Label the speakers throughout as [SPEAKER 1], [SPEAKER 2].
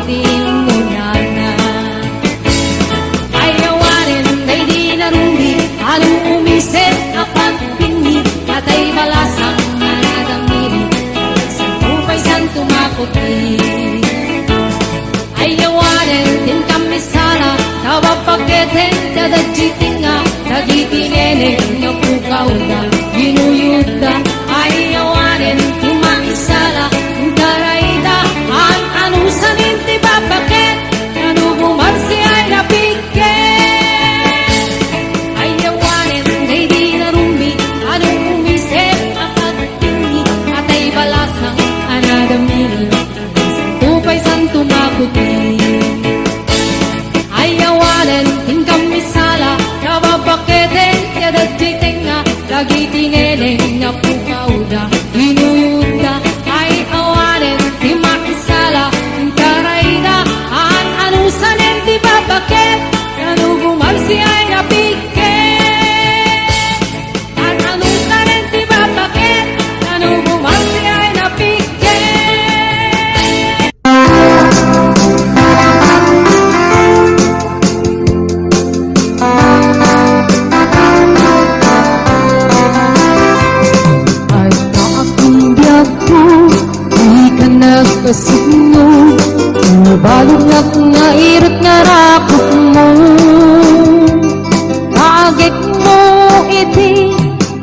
[SPEAKER 1] agitin mo na. Ayawanin ay di narumi, anong umisit apat pingi, atay balasang manadamiri, santupay santumaputi. Ayawanin din kami sana, kawapaketin tadajitinga, tagitineneng na pukaw na ginuyuda. Ayawanin tumaisala, darayda, ang anusanin ti babakit, nanubuman si ay napikit. Ayawanin ay di narumi, anong umisip at tingin, atay balasang anadamiri, santupay santumaputi. Ayawanin tingkam misala, kababaketen yadatiting nga, lagi tineneng nga pukauda, inuyuda. Ay awanin ti makisala, tarayda, ang anusanin ti babaket, kanuguman si ay napikit. Ang anusanin ti babaket, kanuguman si ay napikit. Ay kaakong biyak ko, di ka nagkasigno, nabalugnak nga irot nga rakot mo. Kagit mo iti,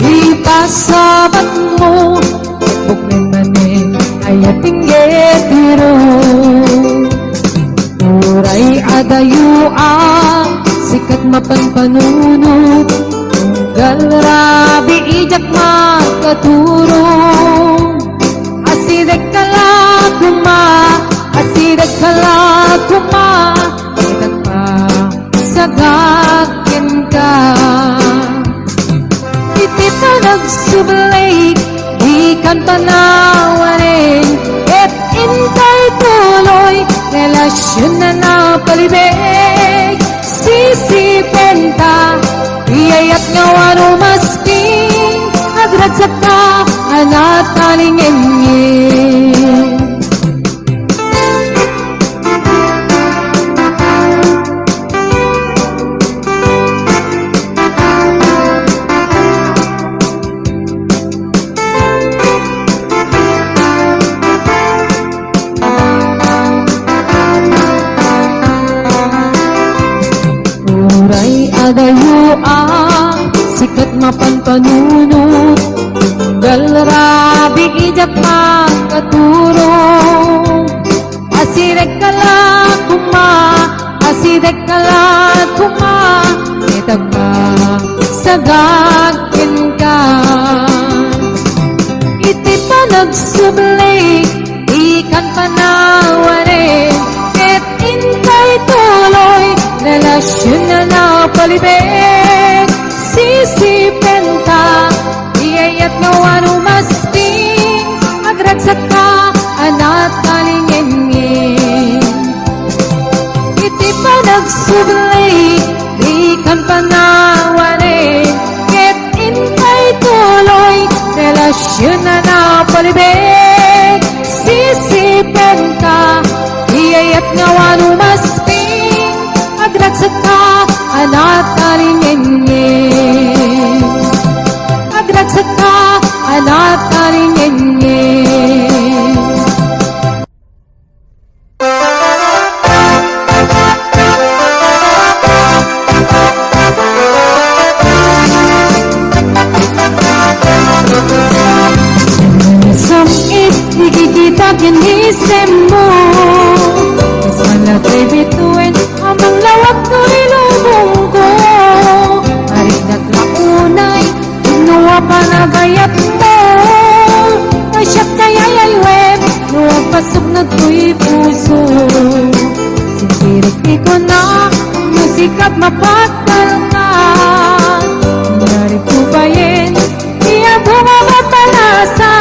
[SPEAKER 1] ipasabat mo, bukmin manin ay ating getiro. Uray adayua, sikat mapanpanunod, galrabi ijak makaturong. Asidek kalakuma, asidek kalakuma, itak pa sagakin ka. Iti pa nagsubalik, di kan panawarin, et intay tuloy, relasyon na napalibig. Sisipin ka, iyayat nga wano masking, agragsak ka, anak talingin. Uray adayua, sikat mapanpanunod, galrabi ijak makaturong. Asidek kalakuma, asidek kalakuma, itag pa sagakin ka. Iti pa nagsublik, ikan panawarin, et intay tuloy, relasyon na napalibig. Sisipin ka, iyayat nga wano masting, agragsak ka, anak talingin. Iti pa nagsublik, di kan panawarin, ket intay tuloy, relasyon na napalibig. Sisipin ka, iyayat nga wano masting, agragsak ka, anak talingin. Agragsak ka, anak talingin. Samit, higigita ginisem mo, mas malagay bituin, amang lawak ko ilubong ko. Aring naglaunay, inuwa pa na bayat mo, kasyap kaya'y ay web, nuwag pasok na to'y puso. Sintirik ko na, musikap mapatal ka, nangyari ko bayin, iya bunga mapalasa.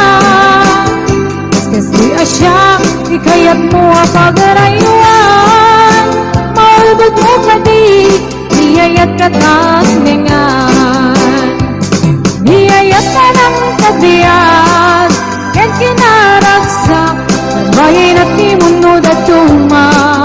[SPEAKER 1] Kasdi asya, ikayat mo ang pag-arayuan, maubod mo ka di, niyayat ka tasningan. Niyayat ka ng kabiyan, ken kinaragsak, bayin at timunod at tuman.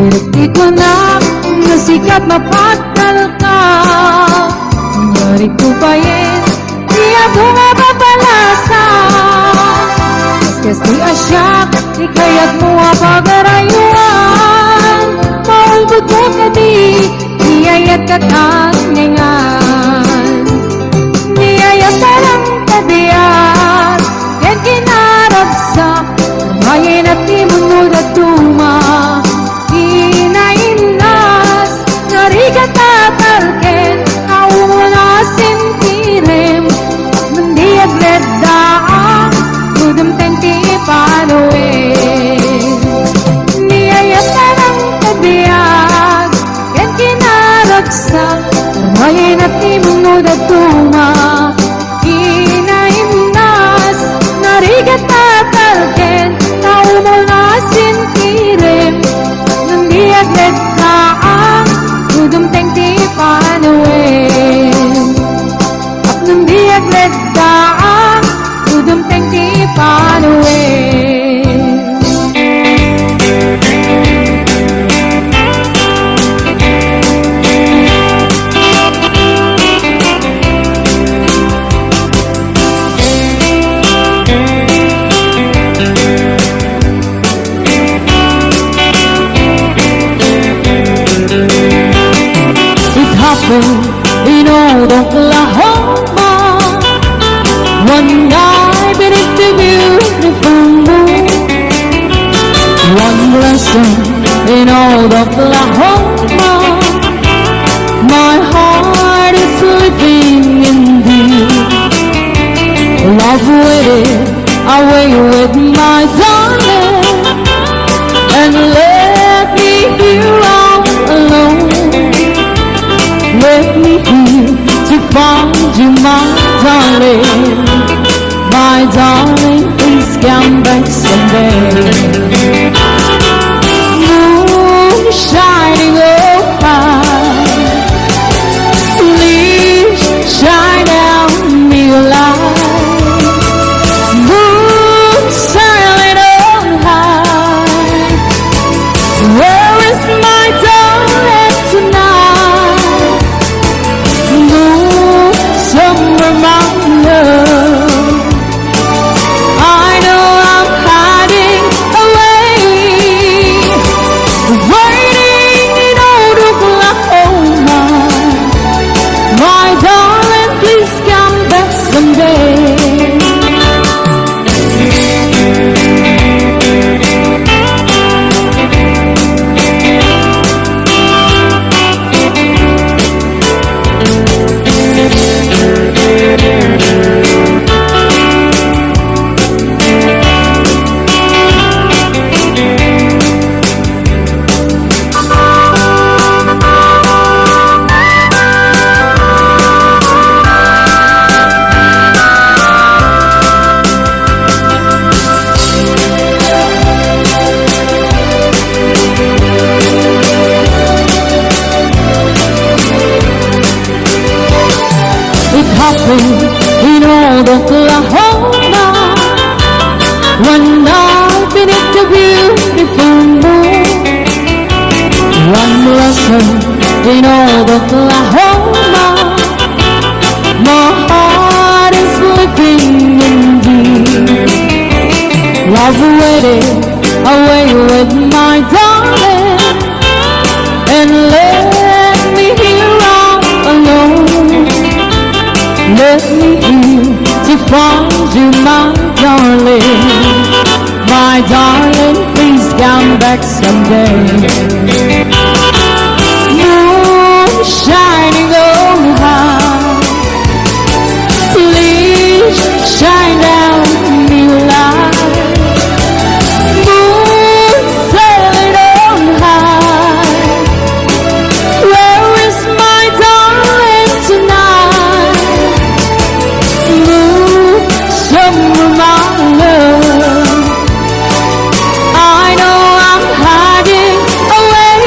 [SPEAKER 1] Di ko na sikat mapagdal ka. Narito pa rin, di ako mapabalasa. Kaskas di asyak, di kaya't mo apag-arayuan. Maulbog mo ka di, niyayat ka tangingan. Niyayat ka lang kadiyat, yan kinaragsak. Mayin at imunod at tuma, inainas, narigat tatalken, nauunasin tirim, nandiag ledaan, udam tenti panuin. Niyayat ka ng kabiyag, yan kinaragsak, mayin at imunod at tuma, inainas, narigat tatalken, naumunasin tirim, nandiag ledaan, udam tenti panuin. At nandiag ledaan, udam tenti panuin. In old Oklahoma, one night beneath the beautiful moon. One lesson in old Oklahoma, my heart is living in thee. Love waited away with my darling, and let me here all alone. Let me here to find you, my darling. My darling, please come back someday. Moon shining oh high, please shine down me a light. Moon shining oh high, where is my darling tonight? Somewhere my love, I know I'm hiding away, waiting in old Oklahoma. My darling, please come back someday. In old Oklahoma, one night beneath the beautiful moon. One lesson in old Oklahoma, my heart is living in thee. Love waited away with my darling, and let me here all alone. Let me here to find you, my darling. My darling, please come back someday. Moon shining on high, please shine down me light. Moon sailing on high, where is my darling tonight? Somewhere my love, I know I'm hiding away,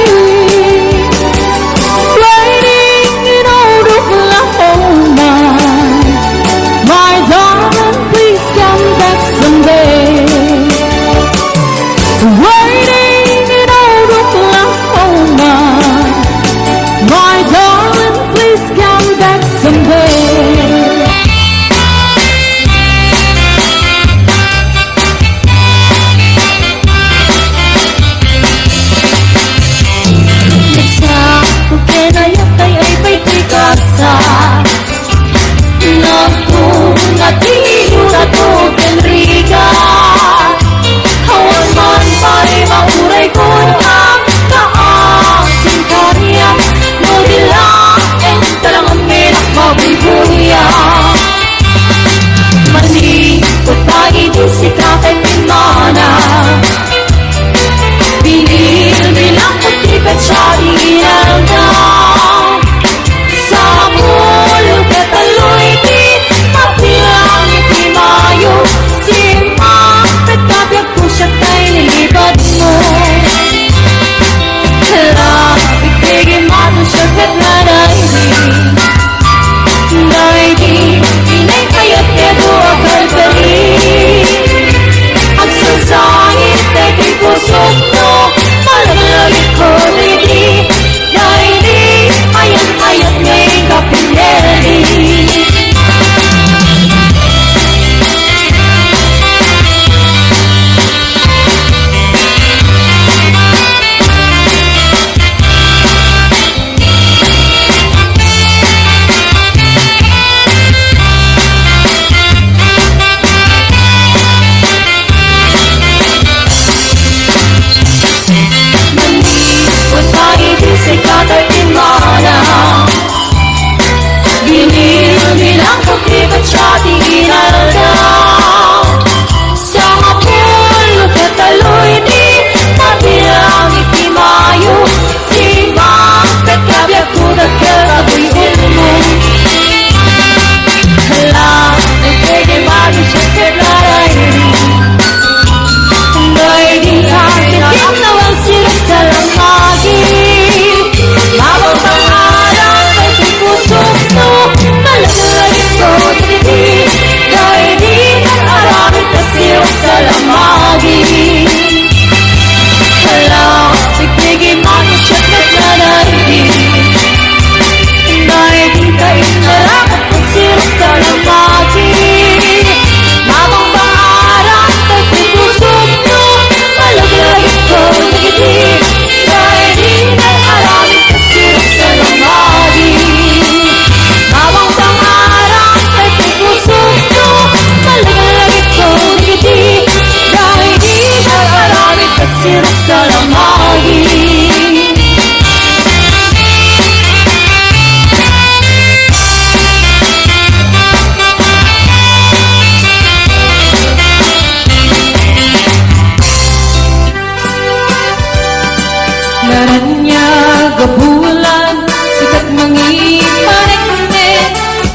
[SPEAKER 1] gabulan, sikat mangipanik-nek,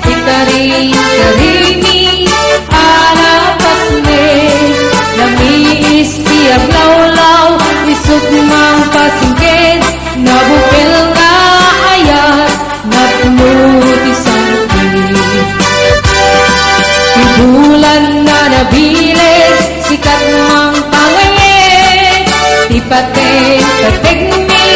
[SPEAKER 1] ikaring-karimi, arapasnek, namiis tiap law-law, isut mang pasingkit, nabukil nga ayat, napnuti sangkit. Bulan na nabilig, sikat mang pangayek, tipating-pating mi,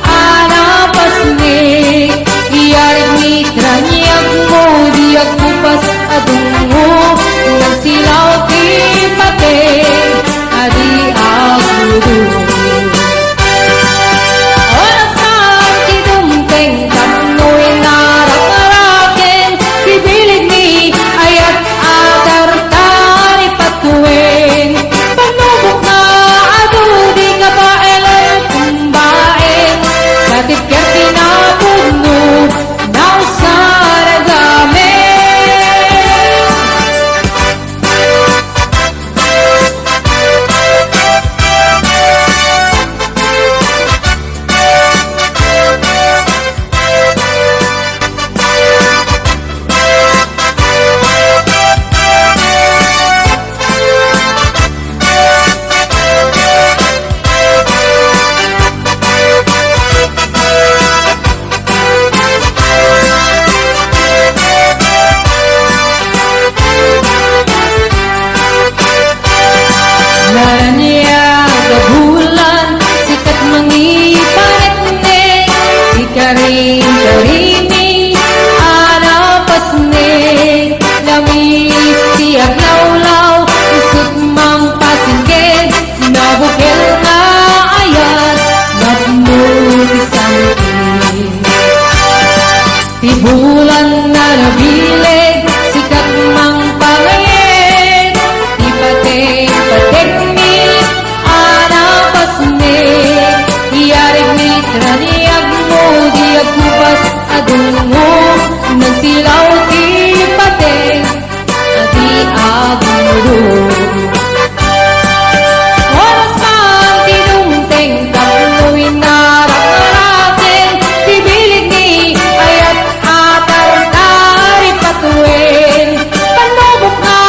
[SPEAKER 1] anapasnik, iyarig ni tranyag mo, diag kupas adungo, nagsilaw tipating, adi agudo. Oras ang kidumteng, tapnoy narak-arakin, bibilig ni ayat atar-tari patuwing, panubok na ado, di ka ba elay kumbain, katip-kat pinapuno, nausaragamin. Naranya gabulan, sikat mangipanik-nek, ikaring-karimi, anapasnek, lamis tiap law-law, isut mang pasingkit, nabukil nga ayat, napnuti sangkit. Di bulan na nabilig, sikat mang pangayek, di pating-pating mi, anapasnek, iyarig ni tranyag mo, diag kupas adungo, nagsilaw ti pating, adi agudo. Oras pang tinungteng, tapnoy narak-arakin, bibilig ni ayat atar-tari patuwin, panubok nga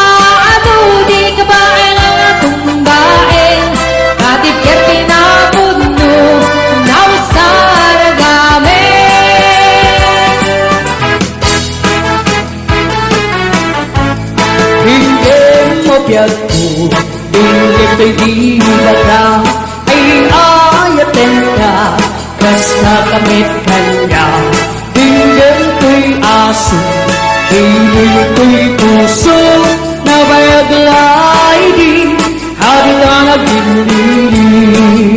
[SPEAKER 1] ado, di ka ba elang tumbain, katip-kat pinapuno, nausaragamin.
[SPEAKER 2] Hinggin mo biyag ko, hinggin ko'y di ka, ay ayatin ka, basta kamit kanya. Hinggin ko'y aso, hinggin ko'y puso, na bayaglay di, habila nagliliw.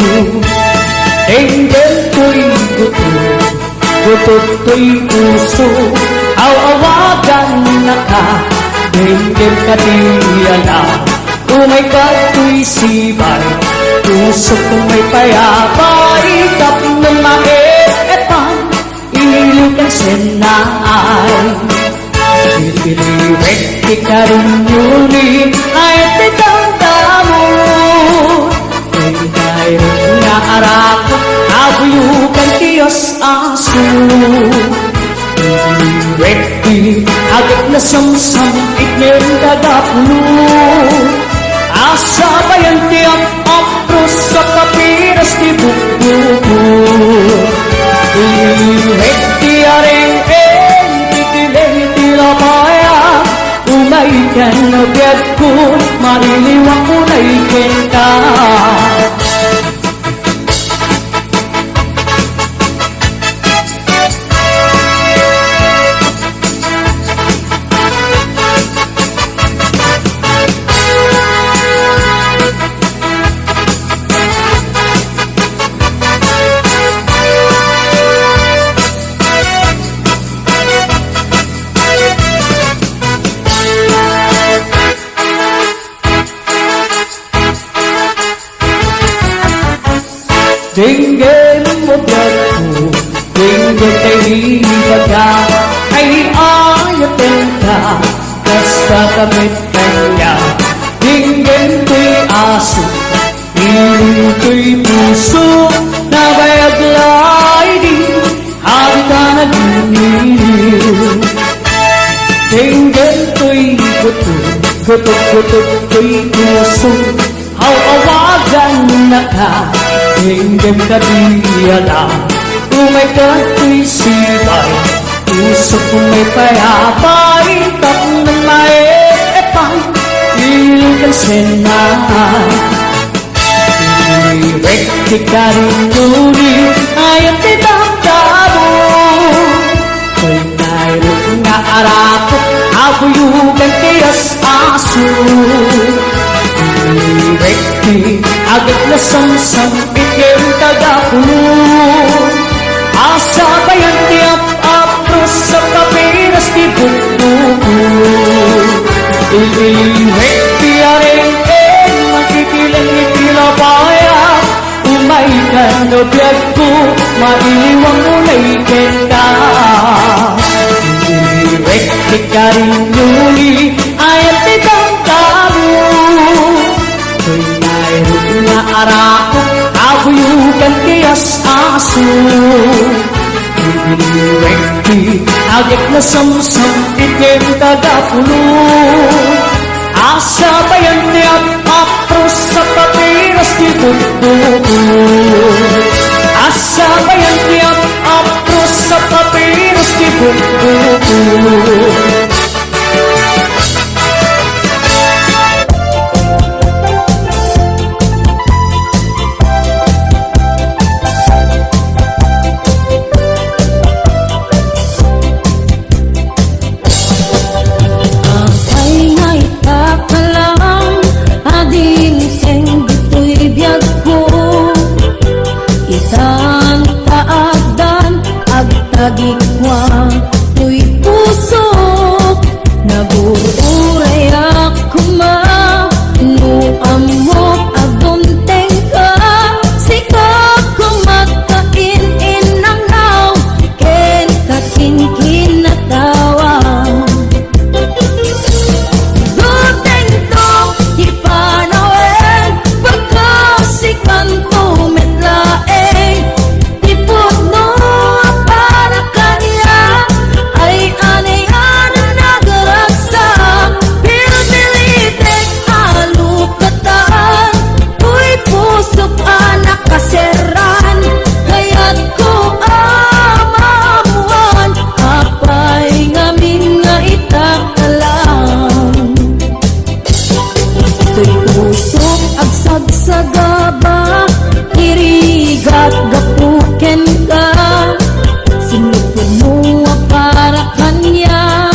[SPEAKER 2] Hinggin ko'y guto, gutot ko'y puso, awawagan na ka, hinggin ka tiyala. Umay kato'y sibay, puso kong may payapa, ikap ng maeepan, inilukan senay. Pipiliwek di ka rin yuri, ay titanda-mo. Hindi nga arako, abuyukan tiyos aso. Pipiliwek agad na samsam, iknir dagapulo. Asa bayan tiap apros sa kapiras di bububu. Pipiliwek di areng-eng, titileng tilapaya. Umaikan na biyag ko, mariliwak ko na ikin ka. Dinggin mo biyag ko, dinggin kay libat ka, ay ayatin ka, basta kamit kanya. Dinggin ko'y aso, piling ko'y puso, na bayaglay di, Kutob ko'y puso Hawawagan na ka Hinggam ka diyala Umay ka ko'y sibay Puso ko may payapay Tap ng maepang Ilugan senay Direk di ka rin nuri Ayaw tinagdamo Ko'y mayroon na arakot Abuyugan kayas aso Direk di agad na samsam Ikim tagapulo Asa bayan di apros Sa papiras di bukbuko Direk di areng Magkikilang itilabaya Umay ka no biyag ko Mailiwang ulay kenda Direk di ka rin nuli Ayaw titang talo Ko'y mayroon na arako Abuyugan kayas aso Direk di agad na samsam Itim tagapulo Asa bayan ni at apros Sa papiras di bukbuko Asa bayan ni at apros Sa papiras di bukbuko
[SPEAKER 1] Agikwa ko'y puso Nabuuray ako Nuamok agunteng ka Sikap kumakain inangaw Ken kakinkin na tawa Guteng to ipanawen Pagkasikan to metlaeng Tipod mo kaseran Kaya't ko amamuan Apay ngamin nga itakalang To'y pusok agsagsagaba Irigat gapuken ka Sinupod mo para kanya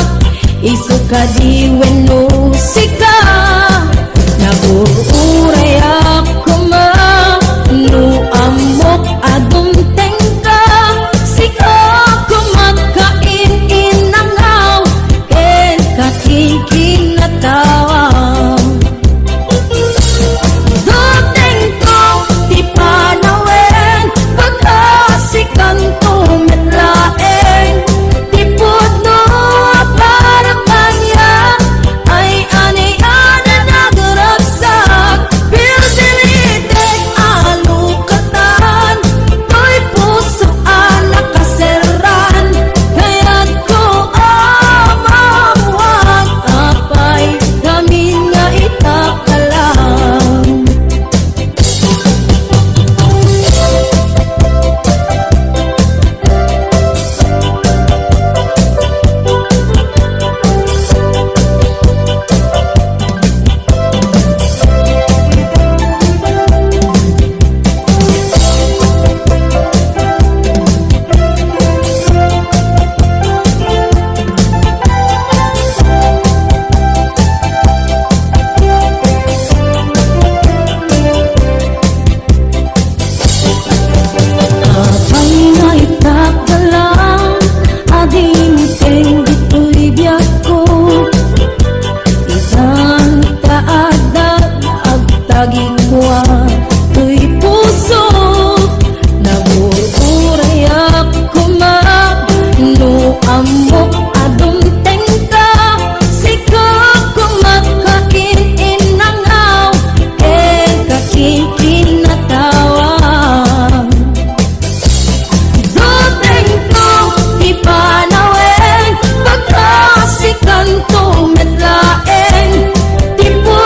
[SPEAKER 1] Iso ka di wenusika Nabuuray ako Nuamok agunteng ka Sikap kumakain inangaw Ken kakinkin na tawa Guteng ko di panawen Pagkasikan to metlaeng Tipod no para kanya Ay anian na nagaragsak Pilsilitek alukatan To'y puso nakaseran Kaya't ko amamuan Apay kami nga itakalang Apay nga itakalang Ading teng dito'y biyak ko Isang kaadag agtagikwa To'y puso Nabuuray ako Nuamok adunteng ka Sikap kumakain inangaw Ken kakinkin na tawa Guteng ko ipanawen Pagkasikan to metlaeng Tipo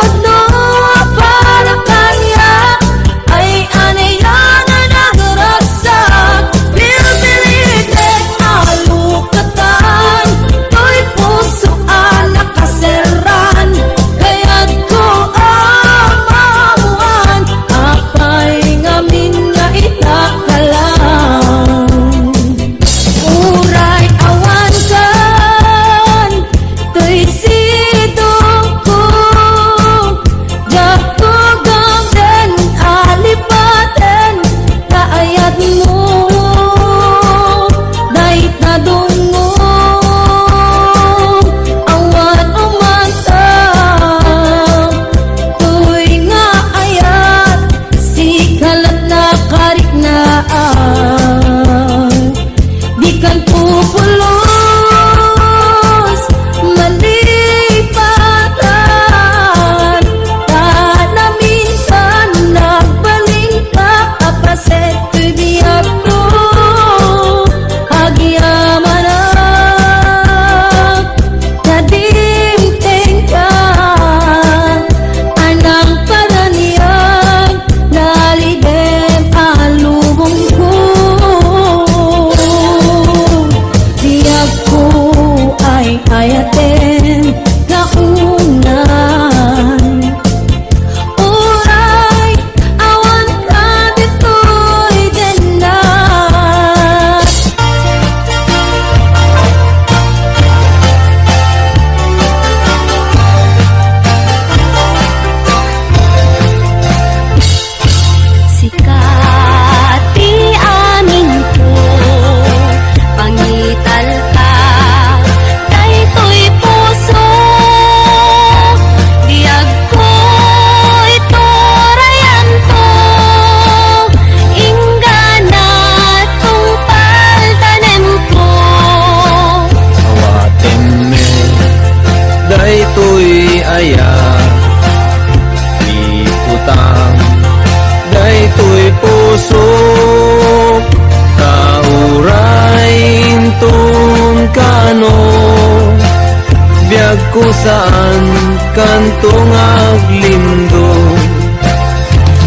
[SPEAKER 2] ko saan kantong aglindo.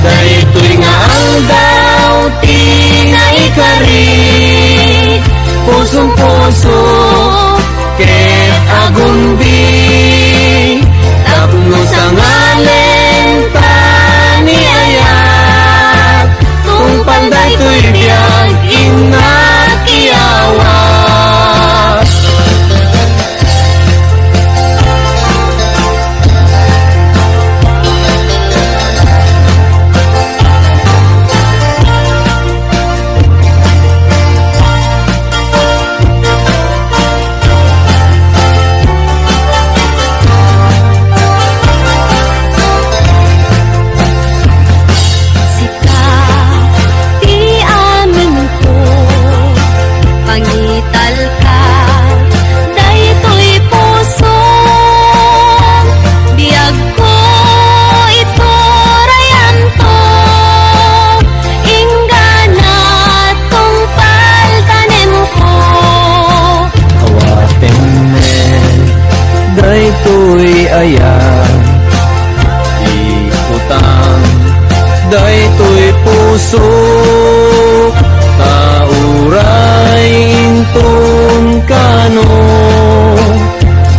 [SPEAKER 2] Daytoy nga ang daw tinaikari, pusong puso ket agundi, tapno sa ngalen paniayat, tungpal daytoy biyag inakiawas. Daytoy ayan, ikutang daytoy puso, tauray intong kano,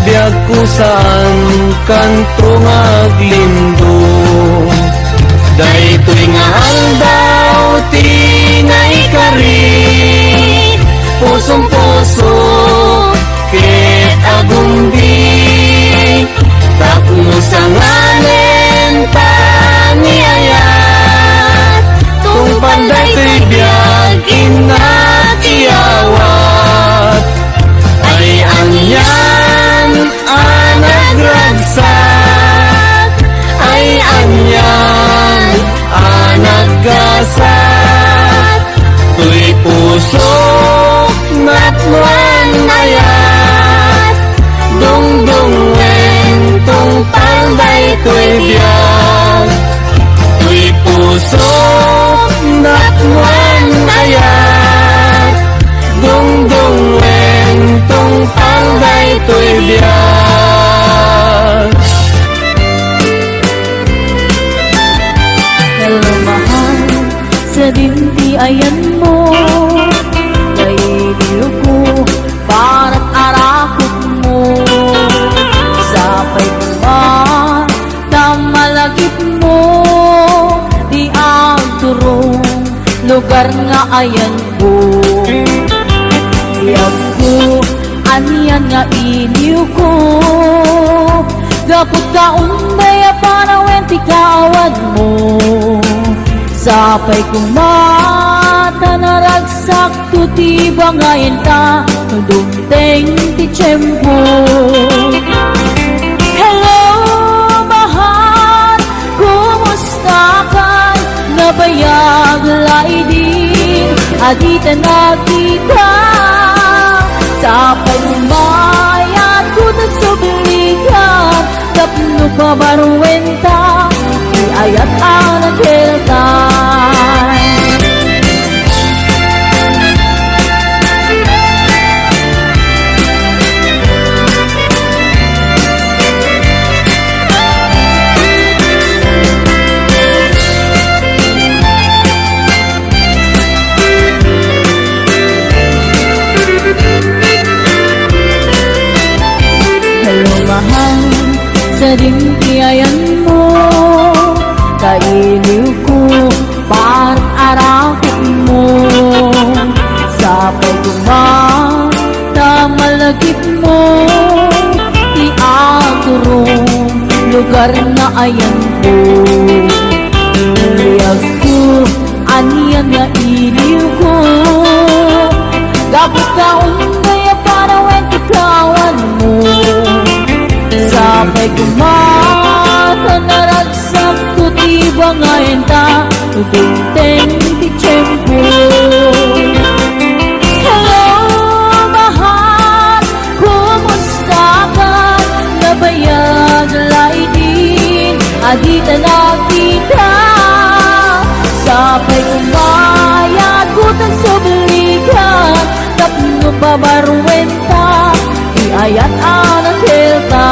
[SPEAKER 2] biyag ko saan kantong aglindo. Daytoy nga ang daw tinaikari, pusong puso ket agundi, tapno sa ngalen paniayat, tungpal daytoy biyag inakiawat. Ay anyan anagragsak, ay anyan anaggasat, tuy puso natwan ayat, dungdungen tungpal daytoy biyag, tuy puso natwan ayat, dungdungen tungpal daytoy biyag.
[SPEAKER 1] Hello mahal, sa dintiayan mo, kailiw ko para't arakot mo. Sapay ko man, tamalagip mo, di ang turong lugar nga ayan ko. Iyag ko, anyan nga iniw ko, gapot ka umbaya para wenti kawan mo. Sapay kong mata naragsak, tutiba ngayon ta, dumteng ti tiyempo. Hello, mahal, kumusta ka? Nabayag laidin, adita na kita. Sapay kong mayat, kutag subilikan, tapno pa baruwenta, ayat ang nagkiltay. Hello mahal, sa dintiayan mo, kailiw ko para't arakot mo. Sapay ko man, tamalagip mo, di agurong lugar na ayan ko. Iyag ko, aniyan nga iliw ko, gabot ka umbaya para wenti kawan mo. Sapay ko mata naragsak, tutiba ngayon ta, dumteng ti tiyempo. Hello, mahal, kumusta ka? Nabayag laidin, adita na kita. Sapay ko mayat, kutang subilikan, tapno pa baruwenta, iayat ang hilta.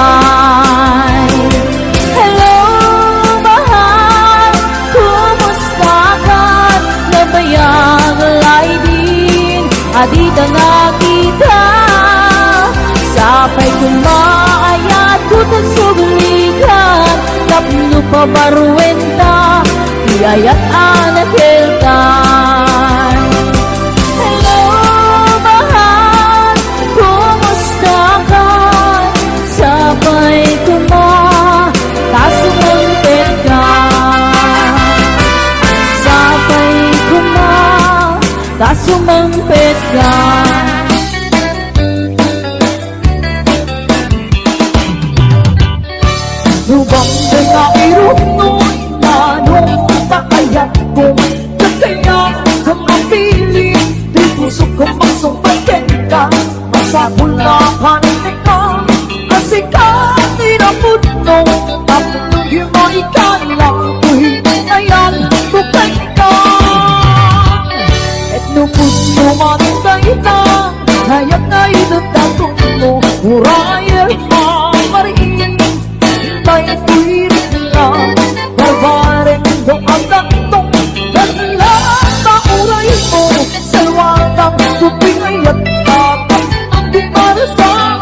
[SPEAKER 1] adida nakita Sapay kumaayat kutag suguligan Tapno pa baruenta Iyayat anak hiltan Hello mahal, kumusta ka? Sapay kuma, kasumuntit ka Sapay kuma, kasumuntit ka
[SPEAKER 2] Lubang na irunod Manong takayat ko Kaya ka mapili Di puso ko magsumbatin ka Masakul na panin ka Kasi ka tinapudno Tapos yung maikala Kuhin na yan Tukay ka Et no puso manintay na Hayat na inutatong mo Murayel mamariin Tay tuwirin na Barbarin doon gantong Dala na uray mo Sa luwatang tubig at tapos Di marasaan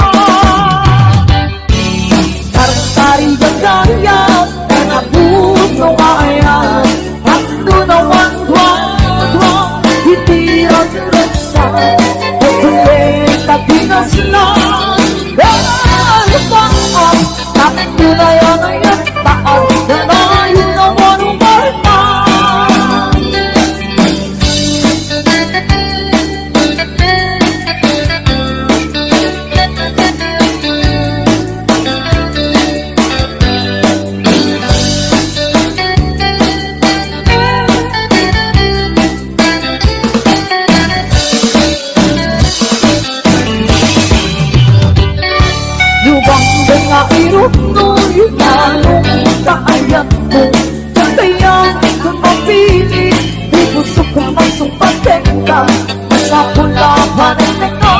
[SPEAKER 2] Tarantari gagaya Na puno ayan Hando na wangwa Hitirang rasa Pagkulit at dinas na Dahil pa ang Takto na yan ay at taas Na nayon na wanong marman Lubang na irunod Manong kaayat mo Kaya kung mapili Di gusto ko magsumpatin ka Masakula pa rin ka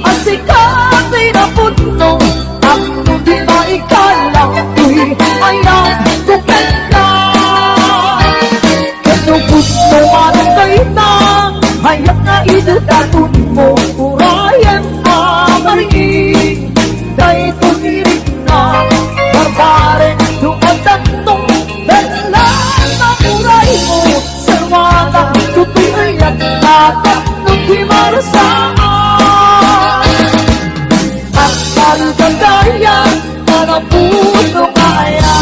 [SPEAKER 2] Asikat ay napudno Ang hindi maikala Uy, ayan, tukay ka Kano gusto manong kaitang Hayat na idadatun mo Urayan mamariin Dahil tumirik na Barbarin doon tantong Dala na uray mo Sa luwatang tubig at tatap Nung di marasaan At kalugandaya Na napuno kaya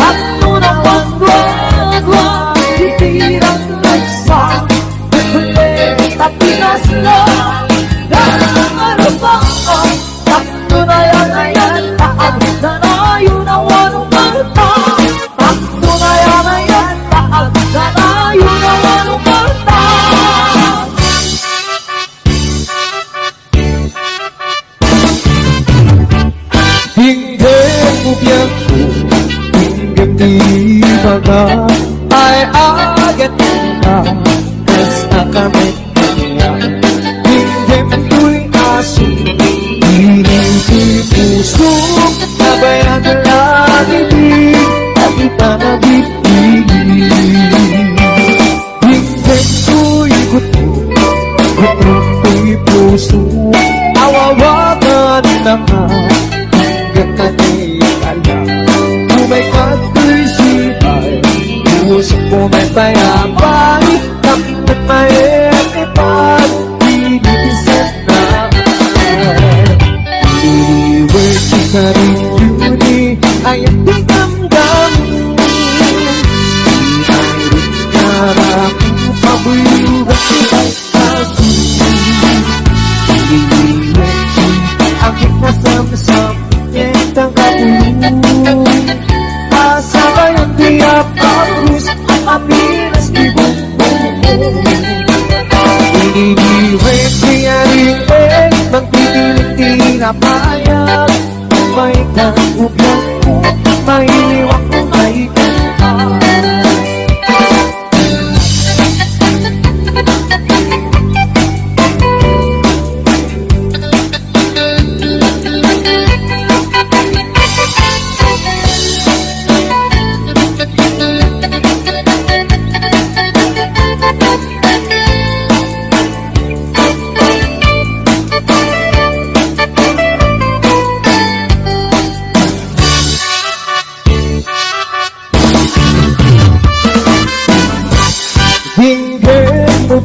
[SPEAKER 2] At nunang pagwagwa Titirang nagsa Kulit at pinas na Dahil pa ang Takto na yan ay at taas Na nayon na wanong marta Takto na yan ay at taas Na nayon na wanong marta Hindi mo biyako Hinggang di baga Ay agad na Basta kami kaya Hindi mo'y aso Hindi puso Nabayan na lagi At kita nabibig Hindi ko'y gusto Gusto ko'y puso Awawagan na nga Hanggang natikala Kung may kato'y sibay Puso ko may payabay Kapit may epipag Pinipisan na Iliwag sa rin yuni Ay ang tinamdam Mayroon nara kong pabuyugan Ay ako Iliwag ang ikasam-sam Niyentang kapulong Pasabay ang tiyak Tapos ang apinas ibong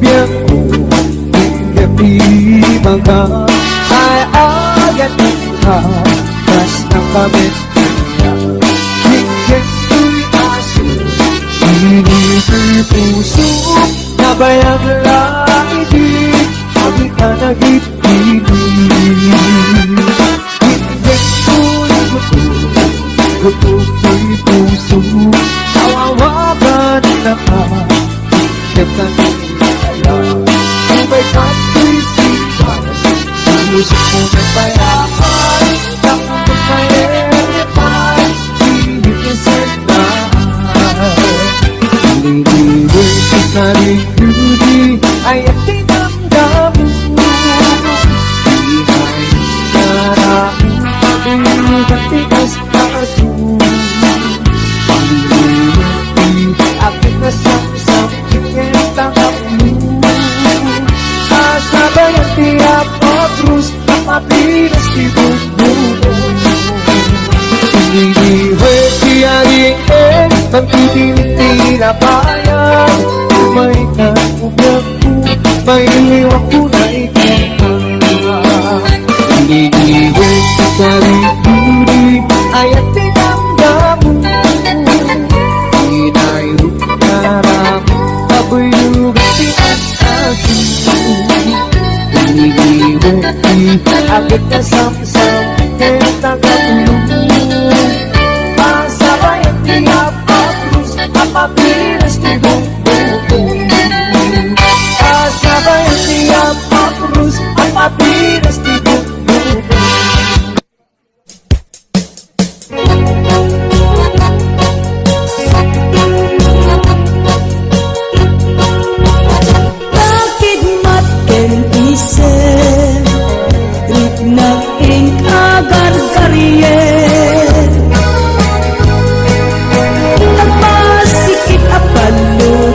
[SPEAKER 2] biangku hingga di mangga ay agad ka mas nakamit hingga tu'y aso inito'y puso na bayang langit di ka nag-ibig hingga tu'y gusto ko'y puso nawawagan na ka hingga kanila kung may katrisipan puso ko may payapan takot maeripan hindi kasanay nililiwis na rin ay ang tinamdamin di ay naraang pag-ibig tigas na aso aking nasamsam kinentang ako asabay ang tiyak o krus ang mapinas di bumo inihiwe siyaring pagtitinitira bayan may kakubyag ko may iliwak ko na ikaw inihiwe siyaring ay at tinamdam agad na samsam kaya tagatulong pasabay ang tiyap at krus ang mapinas ni bumbong pasabay ang tiyap at krus ang mapinas ni bumbong
[SPEAKER 1] Bakit matken isip naging agar-garyen nagmasikip a balon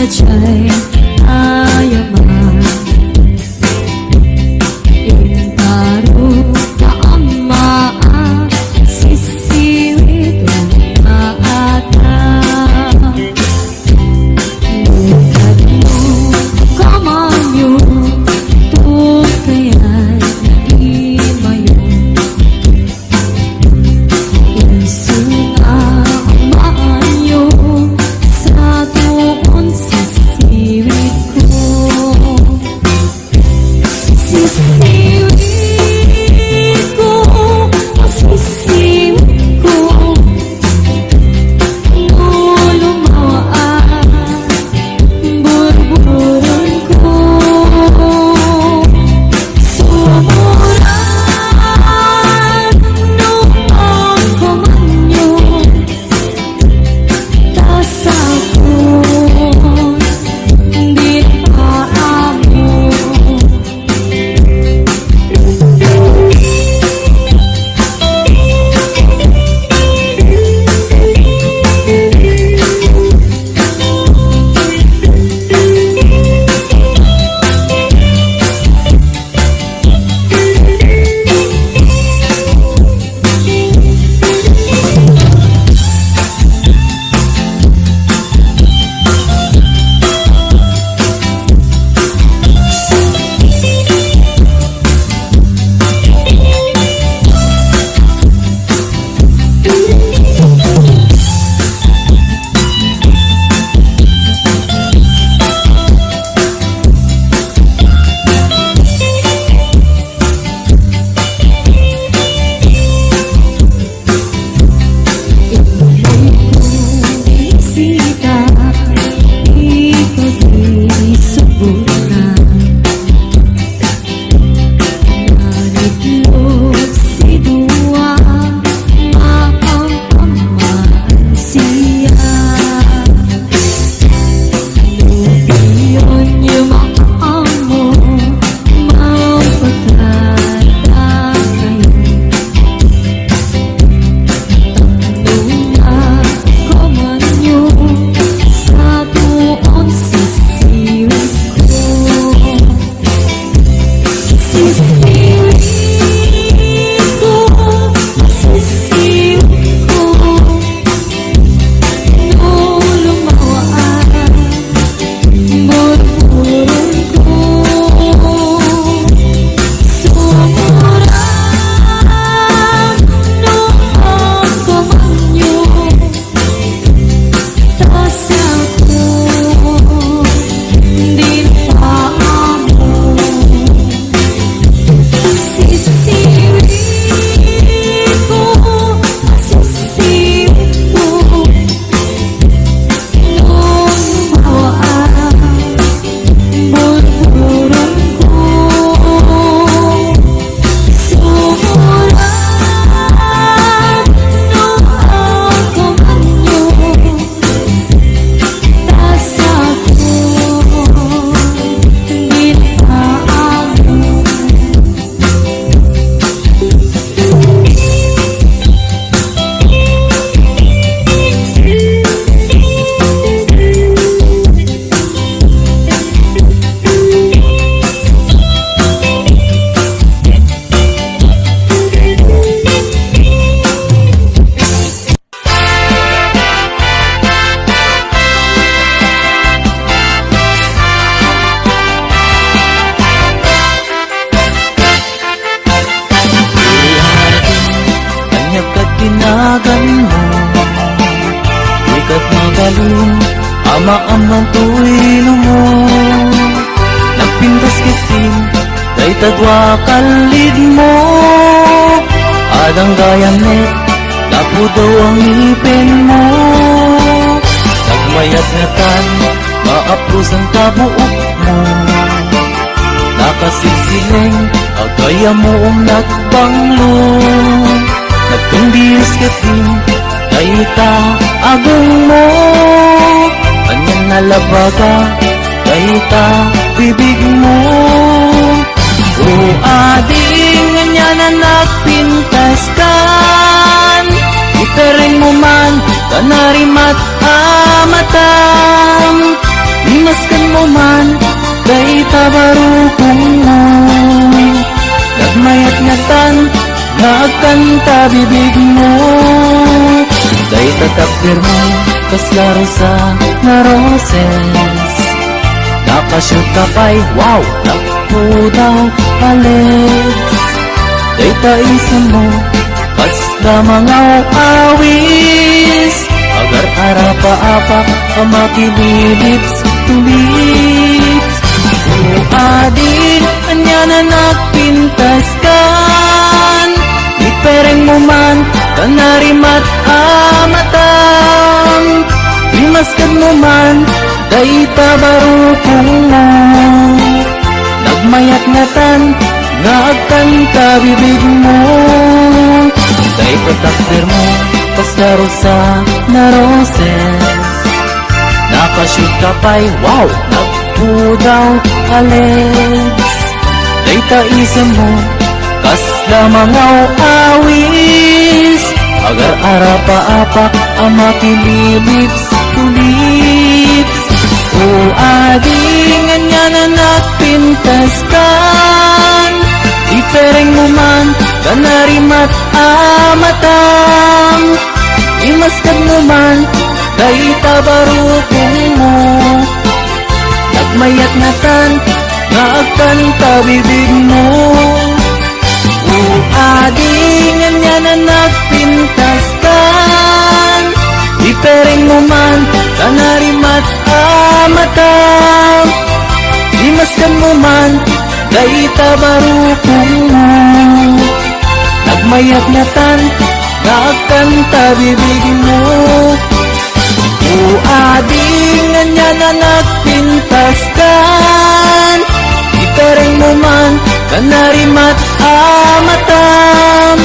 [SPEAKER 1] sadya'y ayaman. Intaro kaamaan, sisiwid ang maata. Lukat mo kamanyo, tukaya'y imayon. Insunga ang maanyo, sa tuon sisiwid ko. Sisiwid ko, sisiwid ko, nulumawaan, burburon ko. Sumuran nung pagkamanyo, tasakon, di paamo. Sita, ikaw subok na. Nanitlog si Dua, maampamaan siya. Lubiyon niyo maamo, mapagkata kayo. Tanong na kamanyo, sa tuon sisiwid ko. Sisiwid ko, sisiwid ko, nulumawaan, burburon ko. Sumuran nung pagkamanyo, tasakon, di paamo. Sisiwid ko, sisiwid ko, nulumawaan, burburon ko. Sumuran nung pagkamanyo, tasakon, di paamo.
[SPEAKER 3] Kanya katinagan mo, ikat magaling, ama-amang tuwilo mo. Nagpindas kitin, kay tadwa kalid mo. Adang gayamet, lapo daw ang ngipin mo. Nagmayat na tan, maapros ang kabuok mo. Nakasilsileng, agaya mo ang nagbanglo. Nagtundis katin, kay ta agong mo. Kanyang nalabaga, kay ta bibig mo. O ading nga na nagpintas kan, itereng mo man, kanarimat amatam. kanta bibig mo. Day tatakbir mo, kaslaro sa na roses. Nakashoot ka pa'y wow, naku daw palit. Day taisan mo, kasla mga awis. Agar arapa-apak, amakilips to lips. Adin, anya na nagpintas kan. Ipereng mo man, kanarimat amatam. Limaskan mo man, day tabarukong mo. Nagmayat ngatan, nagkanta bibig mo. Day patakbir mo, kaslaro sa na roses. Nakashoot ka pa'y wow, daw alex. Day taisan mo, kasla mga awis. Agar arapa-apak, amakilips to lips. O adingan niya na nagpintas kan. Ipereng mo man, kanarimat amatam. Imaskad mo man, day tabarukong mo. Nagmayat ngatan, nagkanta bibig mo. O adingan niya na nagpintas kan. Ipereng mo man, kanarimat amatam. Imaskan mo man, day tabarukong mo. Nagmayat ngatan, nagkanta bibig mo. O adingan niya na nagpintas kan. Ipereng mo man, kanarimat amatam.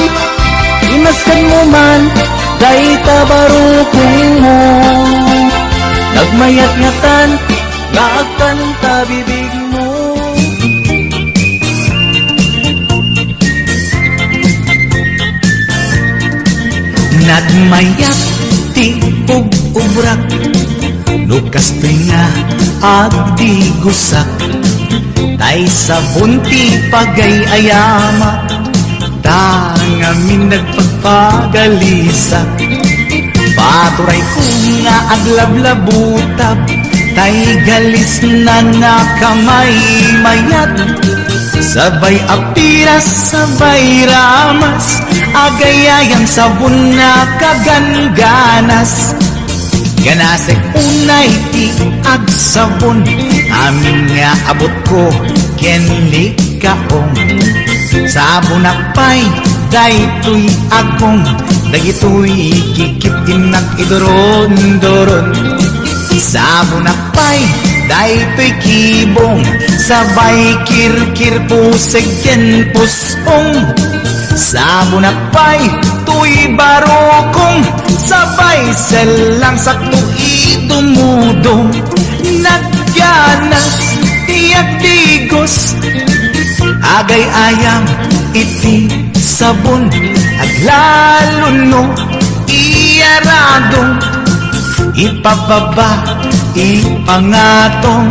[SPEAKER 3] Imaskan mo man, day tabarukong mo. Nagmayat ngatan, nagkanta bibig mo.
[SPEAKER 4] Nagmayat ti ug-ubrak, lukas nga agdi gusak. Tay sa bunti pagay-ayama, tangamin nagpagpagalisak. Paturay ko nga aglablabutab, tay galis na nakamay mayat. Sabay apiras, sabay ramas, agayayang sabon na kagangganas. Ganasek unay ti agsabon, amin nga abot ko kenli kaong. Sabon akpay, daytoy akong, dagitoy kikip inak idoron-doron. Sabon akpay, daytoy kibong, sabay kirkir puseg ken pusong. Sabon akpay, tuy barokong, sabay selang sakto idumudong. Nagganas, tiyak tigos, agay ayam iti sabon. Aglalo no, iyaradong, ipababa, ipangatong.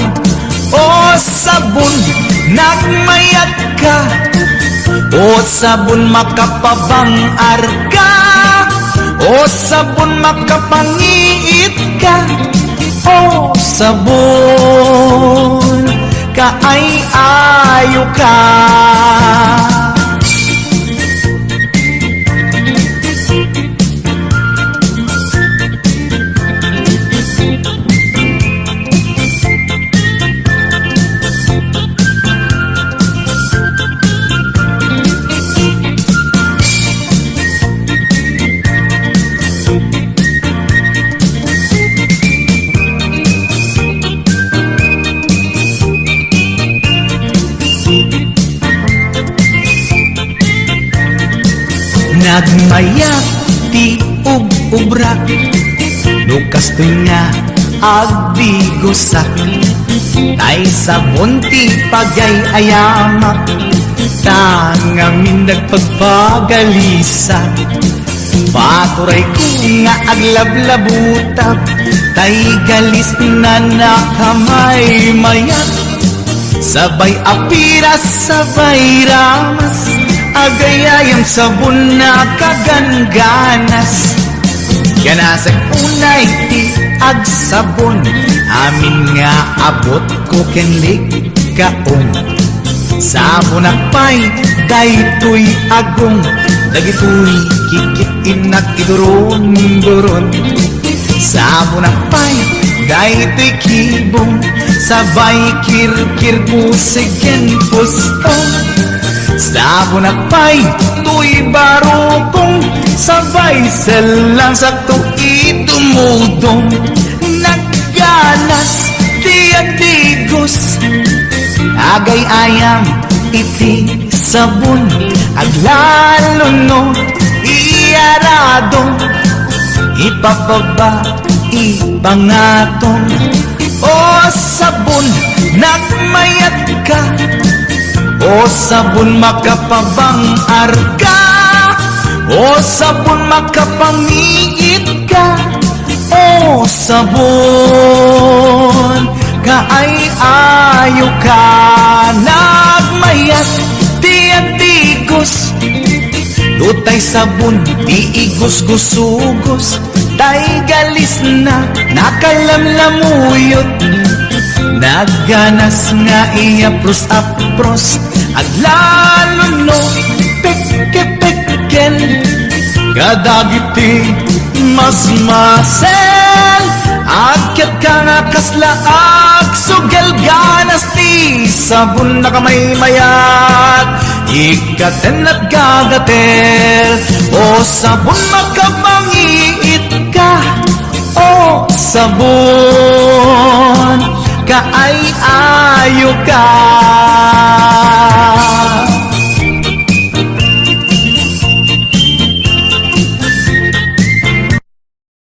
[SPEAKER 4] O sabon, nagmayat ka, o sabon makapabang arka, o sabon makapangiit ka, o sabon kaay-ayo ka. Nagmayat ti ug-ubrak, lukas nga agdi gusak. Tay sa bunti pagay-ayamak, tangamin nagpagpagalisak. Paturay ko nga aglablabutab, tay galis na nakamay mayat. Sabay apiras, sabay ramas, agayayang sabon na kagangganas. Ganasag unay ti ag sabon, amin nga abot ko kenlig kaong. Sabon akpay, daytoy agong, dagitoy kikitin at iduron-duron. Sabon akpay, daytoy kibong, sabay kirkir pusigen pustong. Sabon akpay, tuy barukong, sabay selang sakto itumudong. Nagganas, diadigos, agay ayam iti sabon, aglalo no iarado, ipapaba ipangatong. O sabon, nagmayat ka, o sabon makapabang arka, o sabon makapangiit ka, o sabon kaay ayo ka. Nagmayat tiatigos, lutay sabon di igos-gusugos, tay galis na nakalamlamuyot. Nagganas nga iapros-apros, aglalo no peke-peken, kadagiti mas-masel. Akyat ka nga kaslaag, sugal ganas ti sabon na kamay mayat, ikaten at gagatel. O sabon makapangiit ka, o sabon kaay ayo ka.